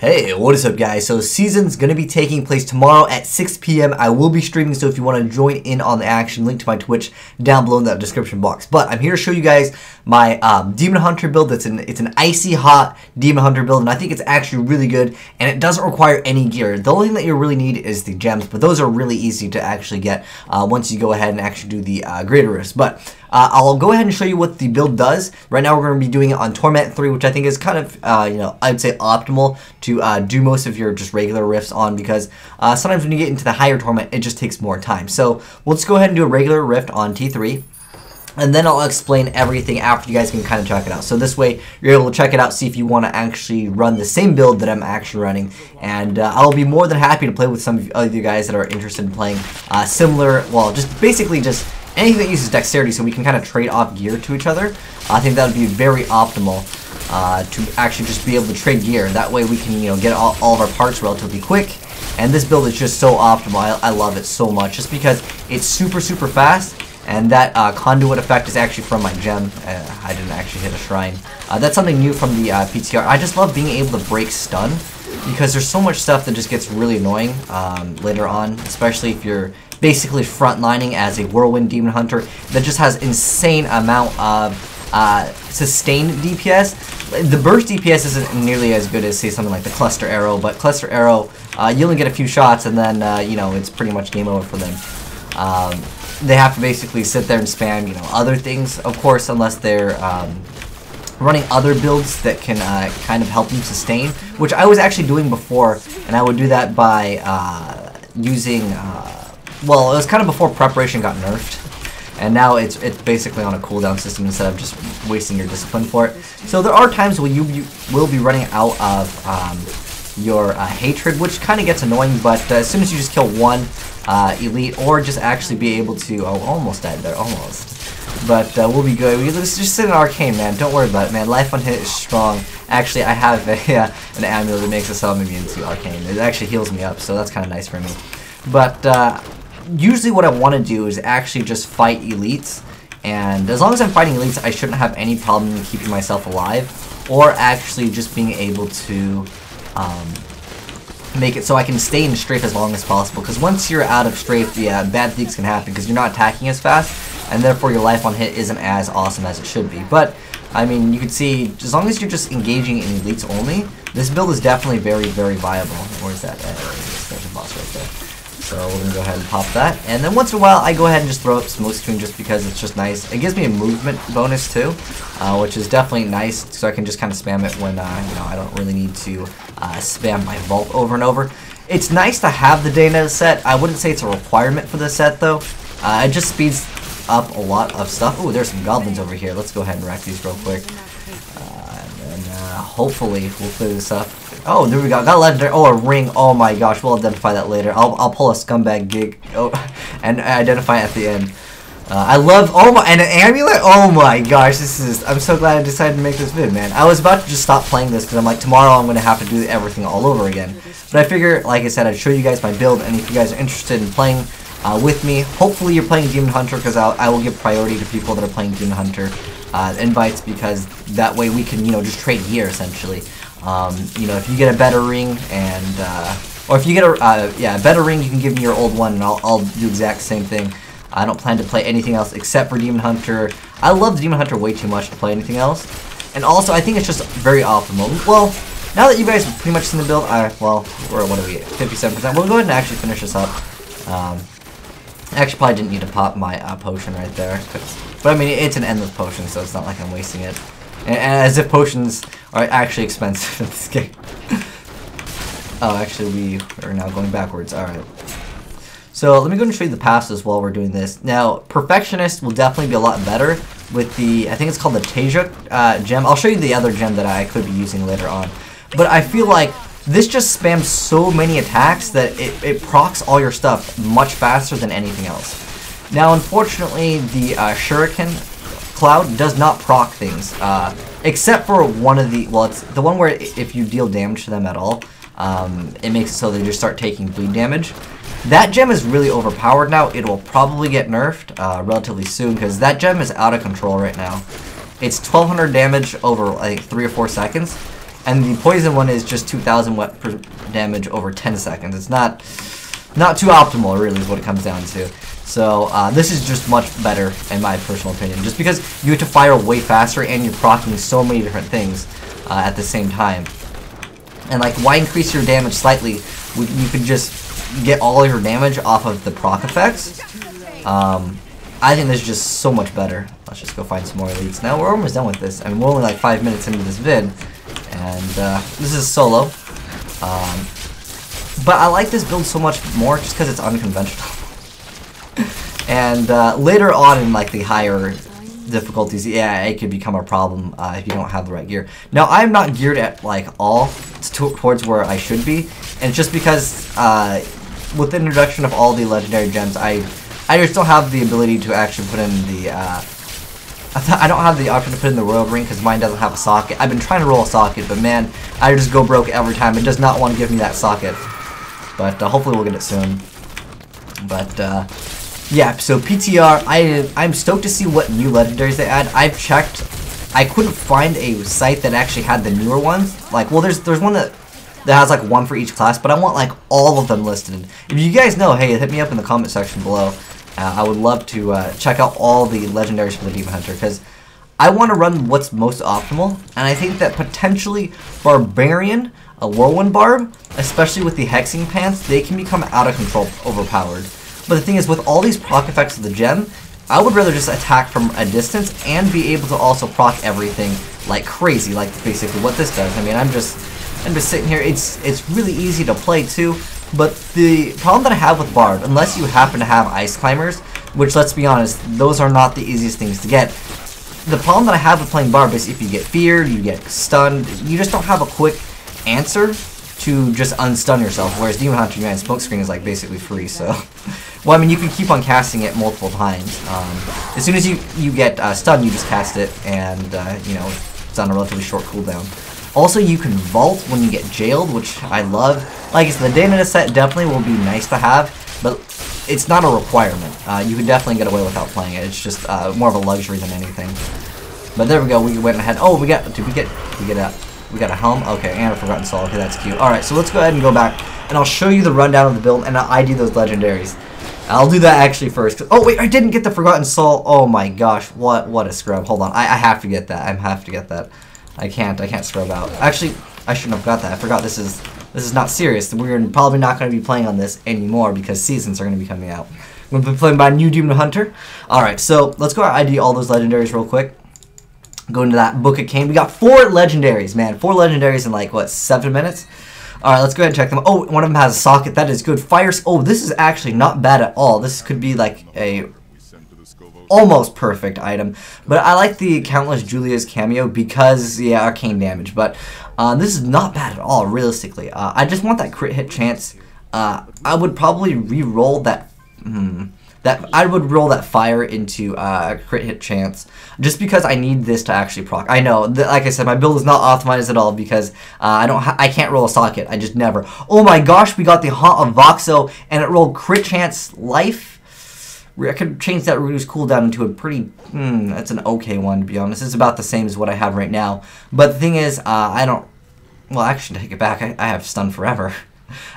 Hey, what is up guys? So season's going to be taking place tomorrow at 6 p.m. I will be streaming, so if you want to join in on the action, link to my Twitch down below in that description box. But I'm here to show you guys my Demon Hunter build. It's an icy hot Demon Hunter build, and I think it's actually really good, and it doesn't require any gear. The only thing that you really need is the gems, but those are really easy to actually get once you go ahead and actually do the greater risk. But I'll go ahead and show you what the build does. Right now we're going to be doing it on Torment 3, which I think is kind of, I'd say optimal to do most of your just regular rifts on, because sometimes when you get into the higher Torment, it just takes more time. So let's go ahead and do a regular rift on T3. And then I'll explain everything after you guys can kind of check it out. So this way, you're able to check it out, see if you want to actually run the same build that I'm actually running. And I'll be more than happy to play with some of you guys that are interested in playing similar, well, just basically just anything that uses dexterity, so we can kind of trade off gear to each other. I think that would be very optimal to actually just be able to trade gear. That way we can, get all of our parts relatively quick. And this build is just so optimal. I love it so much, just because it's super fast. And that conduit effect is actually from my gem. I didn't actually hit a shrine. That's something new from the PTR. I just love being able to break stun, because there's so much stuff that just gets really annoying later on, especially if you're basically frontlining as a Whirlwind Demon Hunter that just has insane amount of sustained DPS. The burst DPS isn't nearly as good as, say, something like the Cluster Arrow, but Cluster Arrow, you only get a few shots and then, it's pretty much game over for them. They have to basically sit there and spam, other things, of course, unless they're running other builds that can kind of help them sustain, which I was actually doing before, and I would do that by using, well, it was kind of before Preparation got nerfed, and now it's basically on a cooldown system instead of just wasting your discipline for it. So there are times where you will be running out of your hatred, which kind of gets annoying, but as soon as you just kill one elite, or just actually be able to, oh, almost died there, almost. But we'll be good. Let's just sit in Arcane, man. Don't worry about it, man. Life on hit is strong. Actually, I have an amulet that makes us all immune to Arcane. It actually heals me up, so that's kind of nice for me. But usually what I want to do is actually just fight elites. And as long as I'm fighting elites, I shouldn't have any problem keeping myself alive, or actually just being able to make it so I can stay in strafe as long as possible, because once you're out of strafe, bad things can happen because you're not attacking as fast, and therefore your life on hit isn't as awesome as it should be. But I mean, you can see, as long as you're just engaging in elites only, this build is definitely very viable. Where's that? There's a boss right there. So we're gonna go ahead and pop that, and then once in a while I go ahead and just throw up smoke screen just because it's just nice. It gives me a movement bonus too, which is definitely nice, so I can just kind of spam it when I don't really need to spam my vault over and over. It's nice to have the Dana set. I wouldn't say it's a requirement for the set though. It just speeds up a lot of stuff. Oh, there's some goblins over here. Let's go ahead and rack these real quick, and hopefully we'll clear this up. Oh, there we go. Got a legendary. Oh, a ring. Oh my gosh. We'll identify that later. I'll pull a scumbag gig. Oh, and identify it at the end. I love. Oh my, and an amulet. Oh my gosh. This is. I'm so glad I decided to make this vid, man. I was about to just stop playing this because I'm like, tomorrow I'm gonna have to do everything all over again. But I figure, like I said, I'd show you guys my build, and if you guys are interested in playing with me, hopefully you're playing Demon Hunter, because I will give priority to people that are playing Demon Hunter invites, because that way we can just trade gear essentially. If you get a better ring, and or if you get a better ring, you can give me your old one, and I'll do exact same thing. I don't plan to play anything else except for Demon Hunter. I love Demon Hunter way too much to play anything else, and also I think it's just very optimal. Well, now that you guys have pretty much seen the build, well, what are we at? 57%. We'll go ahead and actually finish this up. I actually probably didn't need to pop my potion right there, but I mean, it's an endless potion, so it's not like I'm wasting it. And as if potions are actually expensive in this game. Oh, actually, we are now going backwards. Alright. So, let me go and show you the passes while we're doing this. Now, Perfectionist will definitely be a lot better with the, I think it's called the Teja gem. I'll show you the other gem that I could be using later on. But I feel like this just spams so many attacks that it procs all your stuff much faster than anything else. Now, unfortunately, the Shuriken Cloud does not proc things, except for one of the, well, it's the one where if you deal damage to them at all, it makes it so they just start taking bleed damage. That gem is really overpowered now. It will probably get nerfed relatively soon, because that gem is out of control right now. It's 1200 damage over like 3 or 4 seconds, and the poison one is just 2,000 wet per damage over 10 seconds. It's not too optimal, really, is what it comes down to. So this is just much better, in my personal opinion, just because you have to fire way faster and you're proccing so many different things at the same time. And like, why increase your damage slightly? You could just get all your damage off of the proc effects. I think this is just so much better. Let's just go find some more elites. Now we're almost done with this. I mean, we're only like 5 minutes into this vid, and this is solo. But I like this build so much more just because it's unconventional. And later on in like the higher difficulties, yeah, it could become a problem if you don't have the right gear. Now, I'm not geared at like all towards where I should be, and it's just because with the introduction of all the legendary gems, I just don't have the ability to actually put in the I don't have the option to put in the royal ring because mine doesn't have a socket. I've been trying to roll a socket, but man, I just go broke every time. It does not want to give me that socket. But hopefully we'll get it soon. But yeah, so PTR, I'm stoked to see what new legendaries they add. I've checked. I couldn't find a site that actually had the newer ones. Like, well, there's one that has like one for each class, but I want like all of them listed. If you guys know, hey, hit me up in the comment section below. I would love to check out all the legendaries for the Demon Hunter, because I want to run what's most optimal, and I think that potentially Barbarian, a Whirlwind Barb, especially with the hexing pants, they can become out of control overpowered. But the thing is, with all these proc effects of the gem, I would rather just attack from a distance and be able to also proc everything like crazy, like basically what this does. I mean, I'm just sitting here. It's really easy to play too. But the problem that I have with Barb, unless you happen to have Ice Climbers, which, let's be honest, those are not the easiest things to get. The problem that I have with playing Barb is if you get feared, you get stunned, you just don't have a quick answer to just unstun yourself. Whereas Demon Hunter, man, Smokescreen is like basically free, so... Well, I mean, you can keep on casting it multiple times. As soon as you get stunned, you just cast it, and, you know, it's on a relatively short cooldown. Also, you can vault when you get jailed, which I love. Like I said, the data set definitely will be nice to have, but it's not a requirement. You can definitely get away without playing it. It's just more of a luxury than anything. But there we go. We went ahead. Oh, we got a helm. Okay, and a Forgotten Soul. Okay, that's cute. All right, so let's go ahead and go back, and I'll show you the rundown of the build and I do those legendaries. I'll do that actually first. Oh wait, I didn't get the Forgotten Soul. Oh my gosh, what a scrub. Hold on, I have to get that. I have to get that. I can't scrub out. Actually, I shouldn't have got that. I forgot this is not serious. We're probably not going to be playing on this anymore because seasons are going to be coming out. We're going to be playing by new Demon Hunter. Alright, so let's go ID all those legendaries real quick. Go into that Book of Cain. We got 4 legendaries, man. 4 legendaries in like, what, 7 minutes? Alright, let's go ahead and check them. Oh, one of them has a socket. That is good. Fire. Oh, this is actually not bad at all. This could be like a almost perfect item, but I like the Countless Julia's cameo because, yeah, arcane damage, but this is not bad at all, realistically. I just want that crit hit chance. I would probably re-roll that, I would roll that fire into a crit hit chance, just because I need this to actually proc. I know, like I said, my build is not optimized at all because I can't roll a socket. I just never. Oh my gosh, we got the Haunt of Voxo, and it rolled crit chance life. I could change that reduce cooldown into a pretty, that's an okay one, to be honest. It's about the same as what I have right now. But the thing is, I don't, well, actually, take it back. I have stun forever.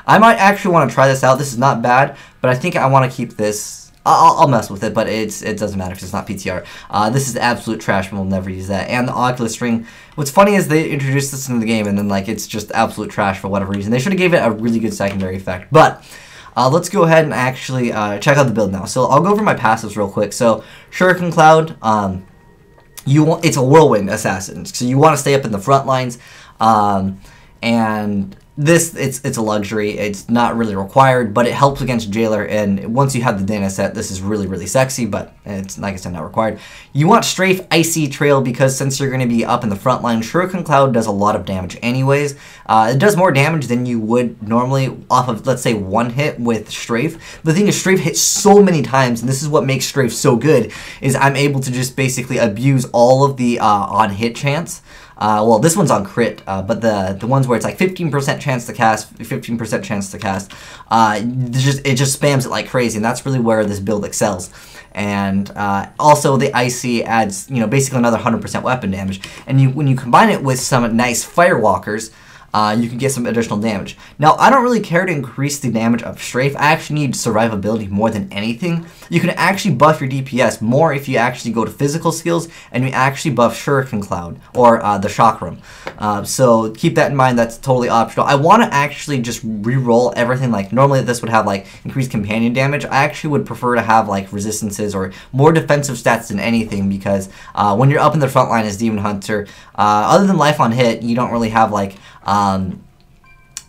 I might actually want to try this out. This is not bad, but I think I want to keep this. I'll mess with it, but it doesn't matter because it's not PTR. This is absolute trash, and we'll never use that. And the Oculus Ring, what's funny is they introduced this into the game, and then, like, it's just absolute trash for whatever reason. They should have gave it a really good secondary effect, but... let's go ahead and actually check out the build now. So I'll go over my passives real quick. So Shuriken Cloud, it's a Whirlwind assassin, so you want to stay up in the front lines, and this it's a luxury. It's not really required, but it helps against Jailer. And once you have the data set, this is really sexy, but it's, like I said, not required. You want Strafe Icy Trail because since you're going to be up in the front line, Shuriken Cloud does a lot of damage anyways. It does more damage than you would normally off of, let's say, one hit with Strafe. The thing is, Strafe hits so many times, and this is what makes Strafe so good, is I'm able to just basically abuse all of the on-hit chance. Well, this one's on crit, but the ones where it's like 15% chance to cast, 15% chance to cast, it just spams it like crazy, and that's really where this build excels. And also the Icy adds, you know, basically another 100% weapon damage. And when you combine it with some nice Firewalkers, you can get some additional damage. Now, I don't really care to increase the damage of Strafe. I actually need survivability more than anything. You can actually buff your DPS more if you actually go to physical skills and you actually buff Shuriken Cloud or the Chakram. So keep that in mind. That's totally optional. I want to actually just re-roll everything. Like normally this would have like increased companion damage. I actually would prefer to have like resistances or more defensive stats than anything, because when you're up in the front line as Demon Hunter, other than life on hit, you don't really have like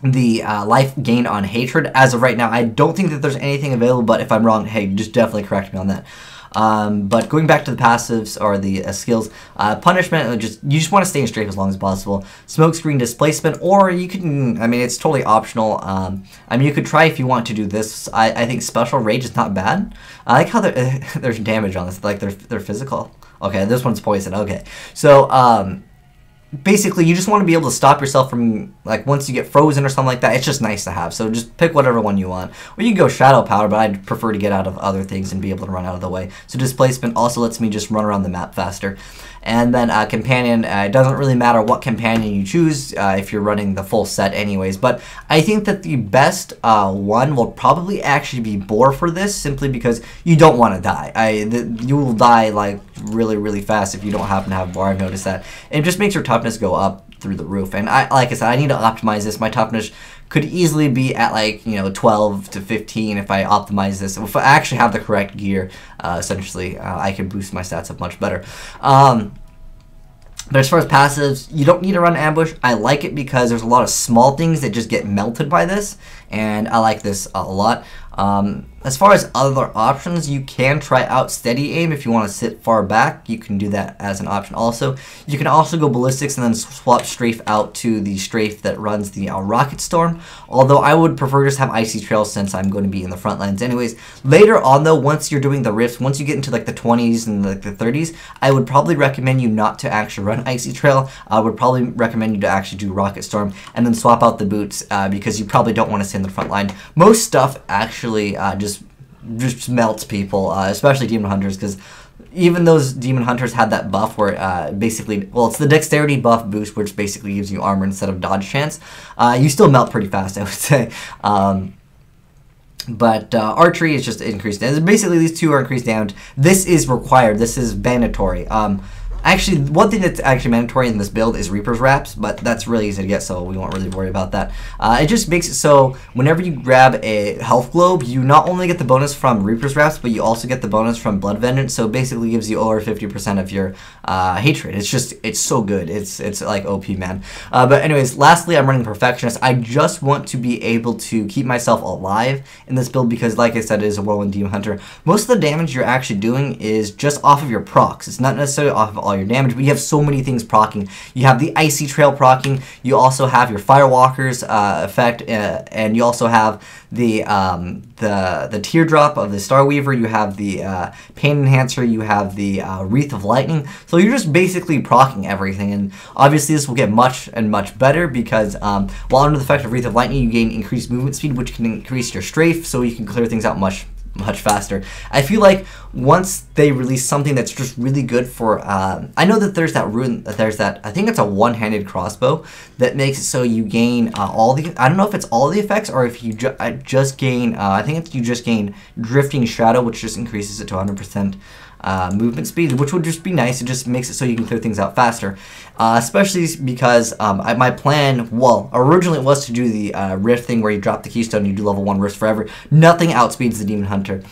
the life gain on hatred. As of right now, I don't think that there's anything available, but if I'm wrong, hey, just definitely correct me on that. But going back to the passives or the skills, punishment, you just want to stay in strafe as long as possible. Smoke screen displacement, or you can, I mean, it's totally optional. I mean, you could try if you want to do this. I think special rage is not bad. I like how there's damage on this, like they're physical. Okay, this one's poison. Okay, so basically, you just want to be able to stop yourself from, like, once you get frozen or something like that. It's just nice to have. So just pick whatever one you want. Or you can go Shadow Power, but I'd prefer to get out of other things and be able to run out of the way. So Displacement also lets me just run around the map faster. And then Companion, it doesn't really matter what Companion you choose if you're running the full set anyways. But I think that the best one will probably actually be Boar for this, simply because you don't want to die. You will die, like, really, really fast if you don't happen to have Boar. I've noticed that. It just makes your toughness go up through the roof. And like I said, I need to optimize this. My toughness could easily be at, like, you know, 12 to 15 if I optimize this. If I actually have the correct gear, essentially, I can boost my stats up much better. But as far as passives, you don't need to run ambush. I like it because there's a lot of small things that just get melted by this, and I like this a lot. As far as other options, you can try out steady aim if you want to sit far back. You can do that as an option also. You can also go ballistics and then swap strafe out to the strafe that runs the rocket storm. Although I would prefer just have icy trail since I'm going to be in the front lines anyways. Later on though, once you're doing the rifts, once you get into like the 20s and like the 30s, I would probably recommend you not to actually run icy trail. I would probably recommend you to actually do rocket storm and then swap out the boots because you probably don't want to stay in the front line. Most stuff actually just melts people, especially demon hunters, because even those demon hunters had that buff where basically, well, it's the dexterity buff boost, which basically gives you armor instead of dodge chance. You still melt pretty fast, I would say. But archery is just increased damage. Basically, these two are increased damage. This is required. This is mandatory. Actually, one thing that's actually mandatory in this build is Reaper's Wraps, but that's really easy to get, so we won't really worry about that. It just makes it so whenever you grab a health globe, you not only get the bonus from Reaper's Wraps, but you also get the bonus from Blood Vengeance, so it basically gives you over 50% of your hatred. It's so good. It's like OP, man. But anyways, lastly, I'm running Perfectionist. I just want to be able to keep myself alive in this build because, like I said, it is a Whirlwind Demon Hunter. Most of the damage you're actually doing is just off of your procs. It's not necessarily off of all your damage, but you have so many things proccing. You have the Icy Trail proccing, you also have your Firewalkers effect, and you also have the Teardrop of the Starweaver, you have the Pain Enhancer, you have the Wreath of Lightning. So you're just basically proccing everything, and obviously this will get much and much better because while under the effect of Wreath of Lightning, you gain increased movement speed, which can increase your strafe, so you can clear things out much faster. I feel like once they release something that's just really good for, I know that there's that rune, I think it's a one-handed crossbow that makes it so you gain all the, I don't know if it's all the effects or if you just gain, I think it's you just gain Drifting Shadow, which just increases it to 100% movement speed, which would just be nice. It just makes it so you can clear things out faster, especially because my plan, well, originally it was to do the rift thing where you drop the keystone and you do level 1 rift forever. Nothing outspeeds the Demon Hunter.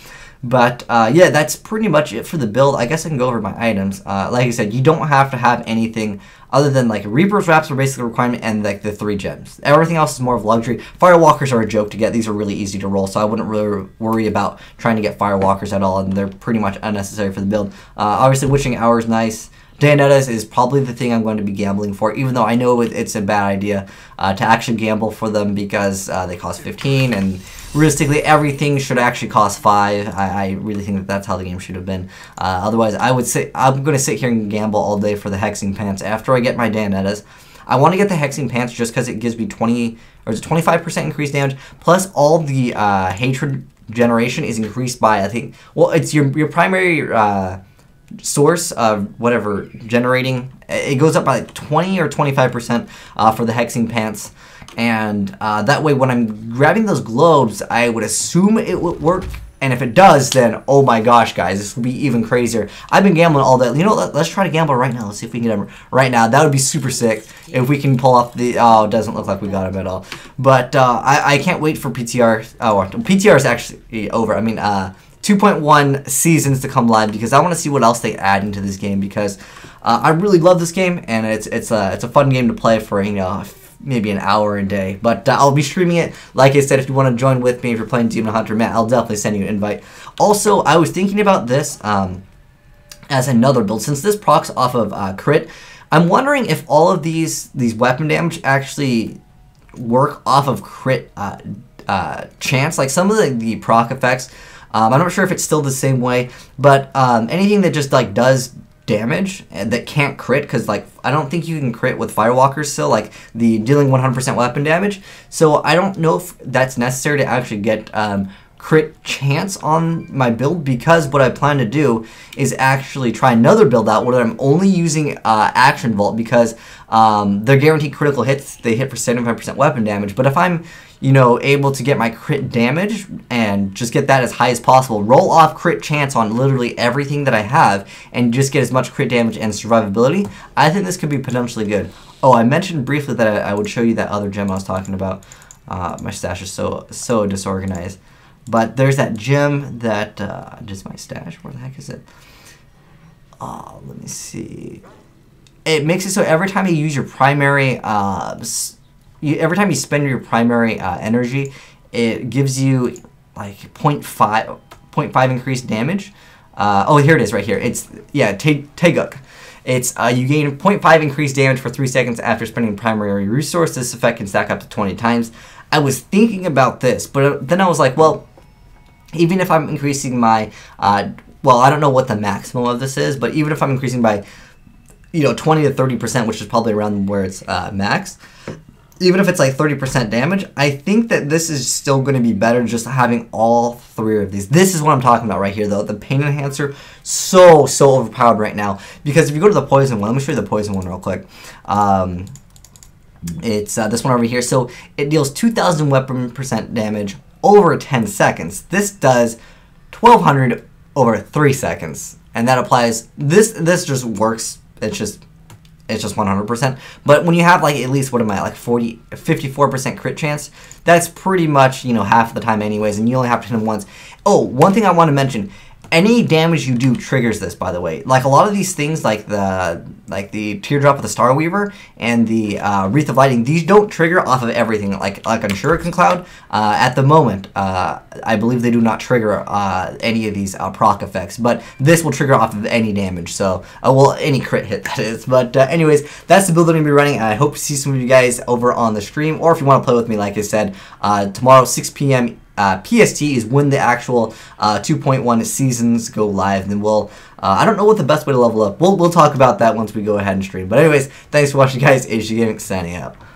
But yeah, that's pretty much it for the build. I guess I can go over my items. Like I said, you don't have to have anything other than like Reaper's Wraps are basically a requirement and like the 3 gems. Everything else is more of luxury. Firewalkers are a joke to get. These are really easy to roll, so I wouldn't really worry about trying to get Firewalkers at all, and they're pretty much unnecessary for the build. Obviously, Witching Hour is nice. Dayanettas is probably the thing I'm going to be gambling for, even though I know it's a bad idea to actually gamble for them because they cost 15, and realistically everything should actually cost 5. I really think that that's how the game should have been. Otherwise, I'm going to sit here and gamble all day for the Hexing Pants after I get my Dayanettas. I want to get the Hexing Pants just because it gives me 25% increased damage, plus all the hatred generation is increased by, I think, well, it's your primary source of whatever generating. It goes up by like 20 or 25% for the Hexing Pants, and that way when I'm grabbing those globes, I would assume it would work. And if it does, then oh my gosh, guys, this will be even crazier. I've been gambling all day. You know, let's try to gamble right now. Let's see if we can get him right now. That would be super sick if we can pull off the. Oh, it doesn't look like we got him at all. But I can't wait for PTR. Oh, PTR is actually over. I mean, 2.1 seasons to come live because I want to see what else they add into this game because I really love this game and it's a fun game to play for, you know, maybe an hour a day. But I'll be streaming it. Like I said, if you want to join with me, if you're playing Demon Hunter, Matt, I'll definitely send you an invite. Also, I was thinking about this as another build. Since this procs off of crit, I'm wondering if all of these weapon damage actually work off of crit chance. Like some of the proc effects, I'm not sure if it's still the same way, but anything that just like does damage and that can't crit, because like I don't think you can crit with Firewalkers still, like the dealing 100% weapon damage. So I don't know if that's necessary to actually get crit chance on my build, because what I plan to do is actually try another build out where I'm only using Action Vault, because they're guaranteed critical hits. They hit for 75% weapon damage, but if I'm, you know, able to get my crit damage and just get that as high as possible, roll off crit chance on literally everything that I have, and just get as much crit damage and survivability, I think this could be potentially good. Oh, I mentioned briefly that I would show you that other gem I was talking about. My stash is so disorganized. But there's that gem that, just my stash, where the heck is it? Oh, let me see. It makes it so every time you use your primary, every time you spend your primary energy, it gives you like 0.5 increased damage. Oh, here it is right here. It's, yeah, Teguk. It's, you gain 0.5 increased damage for 3 seconds after spending primary resource. This effect can stack up to 20 times. I was thinking about this, but then I was like, well, even if I'm increasing my, well, I don't know what the maximum of this is, but even if I'm increasing by, you know, 20 to 30%, which is probably around where it's max, even if it's like 30% damage, I think that this is still going to be better just having all 3 of these. This is what I'm talking about right here, though. The Pain Enhancer, so overpowered right now. Because if you go to the Poison one, let me show you the Poison one real quick. It's this one over here. So it deals 2,000 weapon percent damage over 10 seconds. This does 1,200 over 3 seconds. And that applies, this just works. It's just 100%. But when you have like at least, what am I, like 54% crit chance, that's pretty much, you know, half the time anyways, and you only have to hit them once. Oh, one thing I want to mention, any damage you do triggers this, by the way. Like a lot of these things, like the Teardrop of the Star Weaver and the Wreath of Lighting, these don't trigger off of everything. Like on Shuriken Cloud, at the moment, I believe they do not trigger any of these proc effects, but this will trigger off of any damage. So, well, any crit hit, that is. But anyways, that's the build that I'm going to be running. I hope to see some of you guys over on the stream, or if you want to play with me, like I said, tomorrow 6 p.m. PST is when the actual 2.1 seasons go live, and then we'll, I don't know what the best way to level up. We'll talk about that once we go ahead and stream. But anyways, thanks for watching, guys. HG Gaming signing out.